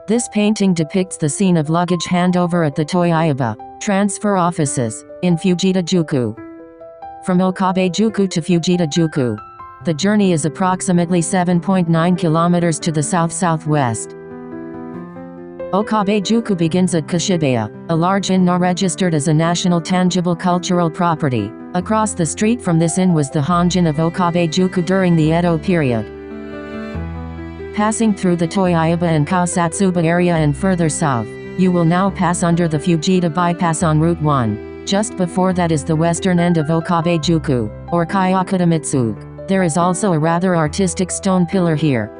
This painting depicts the scene of luggage handover at the Toiyaba transfer offices in Fujieda-juku. From Okabe-juku to Fujieda-juku, the journey is approximately 7.9 kilometers to the south-southwest. Okabe-juku begins at Kashibaya, a large inn now registered as a national tangible cultural property. Across the street from this inn was the Honjin of Okabe-juku during the Edo period. Passing through the Toiyaba and Kaosatsuba area and further south, you will now pass under the Fujieda bypass on Route 1. Just before that is the western end of Okabe-juku, or Kyokuta Mitsuku. There is also a rather artistic stone pillar here.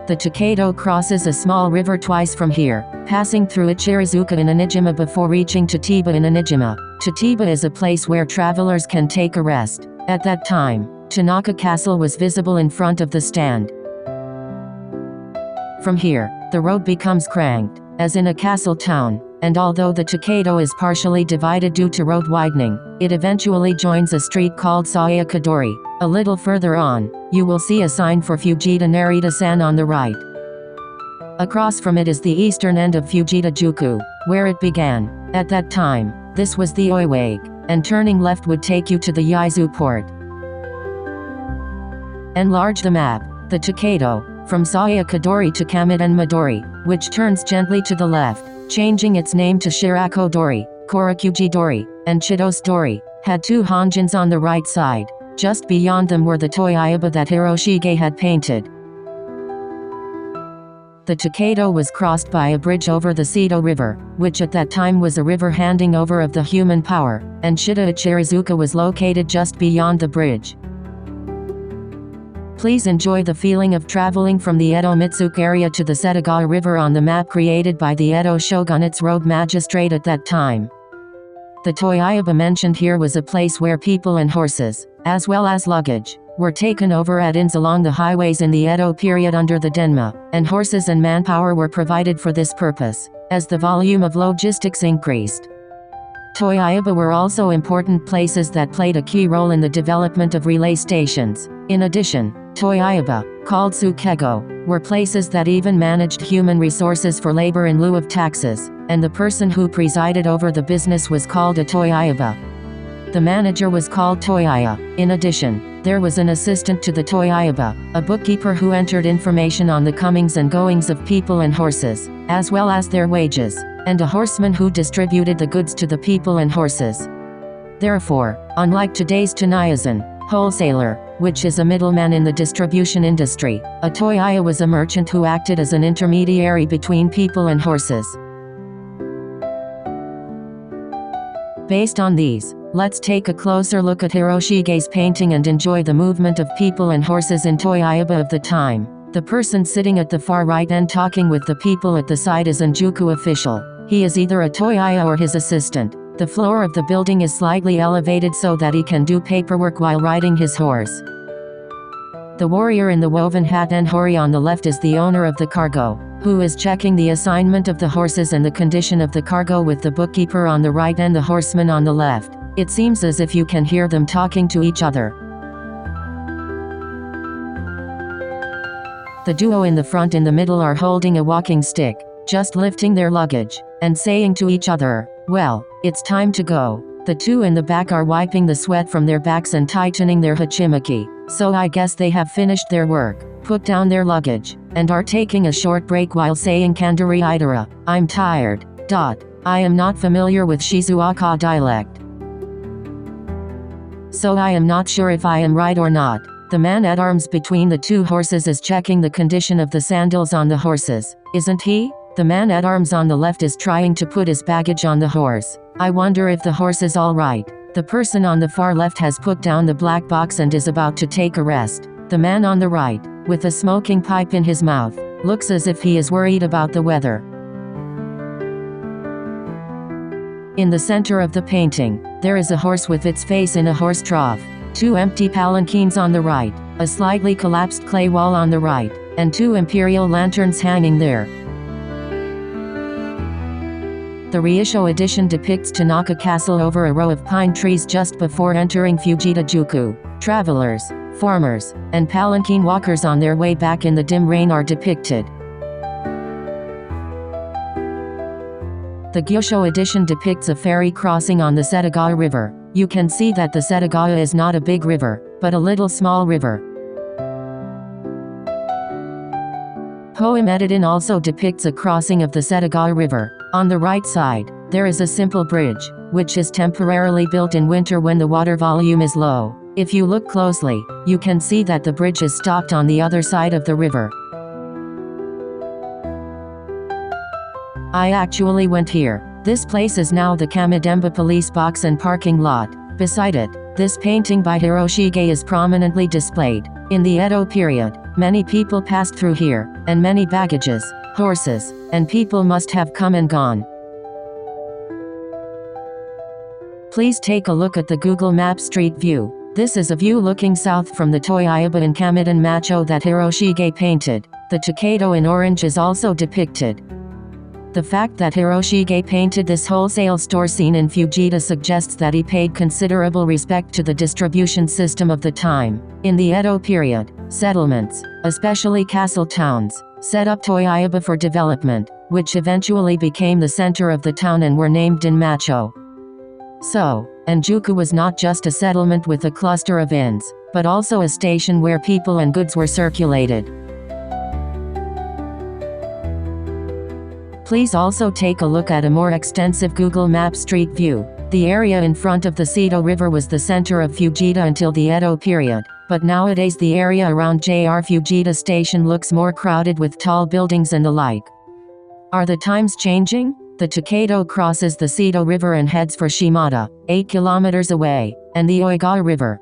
The Tokaido crosses a small river twice from here, passing through Ichirizuka in Onijima before reaching Chichiba in Onijima. Chichiba is a place where travelers can take a rest. At that time, Tanaka Castle was visible in front of the stand. From here, the road becomes cranked, as in a castle town, and although the Tokaido is partially divided due to road widening, it eventually joins a street called Sayakadori. A little further on, you will see a sign for Fujieda Narita-san on the right. Across from it is the eastern end of Fujieda-juku, where it began. At that time, this was the Oiwake, and turning left would take you to the Yaizu port. Enlarge the map. The Tokaido, from Sayakadori to Kamiden-Midori, which turns gently to the left, changing its name to Shirako-dori, Korakuji-dori, and Chitose-dori, had two Honjins on the right side. Just beyond them were the Toiyaba that Hiroshige had painted. The Tokaido was crossed by a bridge over the Seto River, which at that time was a river handing over of the human power, and Shita Ichirizuka was located just beyond the bridge. Please enjoy the feeling of traveling from the Edo Mitsuku area to the Setagawa River on the map created by the Edo Shogunate's road magistrate at that time. The Toiyaba mentioned here was a place where people and horses, as well as luggage, were taken over at inns along the highways in the Edo period under the Denma, and horses and manpower were provided for this purpose, as the volume of logistics increased. Toiyaba were also important places that played a key role in the development of relay stations. In addition, Toiyaba, called Tsukego, were places that even managed human resources for labor in lieu of taxes, and the person who presided over the business was called a Toiyaba. The manager was called Toiyaya. In addition, there was an assistant to the Toiyaba, a bookkeeper who entered information on the comings and goings of people and horses, as well as their wages, and a horseman who distributed the goods to the people and horses. Therefore, unlike today's Tanaizan, wholesaler, which is a middleman in the distribution industry, a Toiyaya was a merchant who acted as an intermediary between people and horses. Based on these, let's take a closer look at Hiroshige's painting and enjoy the movement of people and horses in Toiyaba of the time. The person sitting at the far right and talking with the people at the side is an Juku official. He is either a Toiyaya or his assistant. The floor of the building is slightly elevated so that he can do paperwork while riding his horse. The warrior in the woven hat and hori on the left is the owner of the cargo, who is checking the assignment of the horses and the condition of the cargo with the bookkeeper on the right and the horseman on the left. It seems as if you can hear them talking to each other. The duo in the front and the middle are holding a walking stick, just lifting their luggage, and saying to each other, "Well, it's time to go." The two in the back are wiping the sweat from their backs and tightening their hachimaki, so I guess they have finished their work, put down their luggage, and are taking a short break while saying Kandari Idara, "I'm tired." I am not familiar with Shizuoka dialect, so I am not sure if I am right or not. The man-at-arms between the two horses is checking the condition of the sandals on the horses, isn't he? The man-at-arms on the left is trying to put his baggage on the horse. I wonder if the horse is all right. The person on the far left has put down the black box and is about to take a rest. The man on the right, with a smoking pipe in his mouth, looks as if he is worried about the weather. In the center of the painting, there is a horse with its face in a horse trough, two empty palanquins on the right, a slightly collapsed clay wall on the right, and two imperial lanterns hanging there. The reissue edition depicts Tanaka Castle over a row of pine trees just before entering Fujieda-juku. Travelers, farmers, and palanquin walkers on their way back in the dim rain are depicted. The Gyosho edition depicts a ferry crossing on the Setagawa River. You can see that the Setagawa is not a big river, but a little small river. Poem Edidin also depicts a crossing of the Setagawa River. On the right side, there is a simple bridge, which is temporarily built in winter when the water volume is low. If you look closely, you can see that the bridge is stopped on the other side of the river. I actually went here. This place is now the Kamidemba police box and parking lot. Beside it, this painting by Hiroshige is prominently displayed. In the Edo period, many people passed through here, and many baggages, horses, and people must have come and gone. Please take a look at the Google Maps street view. This is a view looking south from the Toiyaba in Kamiden Macho that Hiroshige painted. The Tokaido in orange is also depicted. The fact that Hiroshige painted this wholesale store scene in Fujieda suggests that he paid considerable respect to the distribution system of the time. In the Edo period, settlements, especially castle towns, set up Toiyaba for development, which eventually became the center of the town and were named in Macho. So, Juku was not just a settlement with a cluster of inns, but also a station where people and goods were circulated. Please also take a look at a more extensive Google Maps street view. The area in front of the Seto River was the center of Fujieda until the Edo period, but nowadays the area around JR Fujieda station looks more crowded with tall buildings and the like. Are the times changing? The Tokaido crosses the Seto River and heads for Shimada, 8 kilometers away, and the Oigawa River,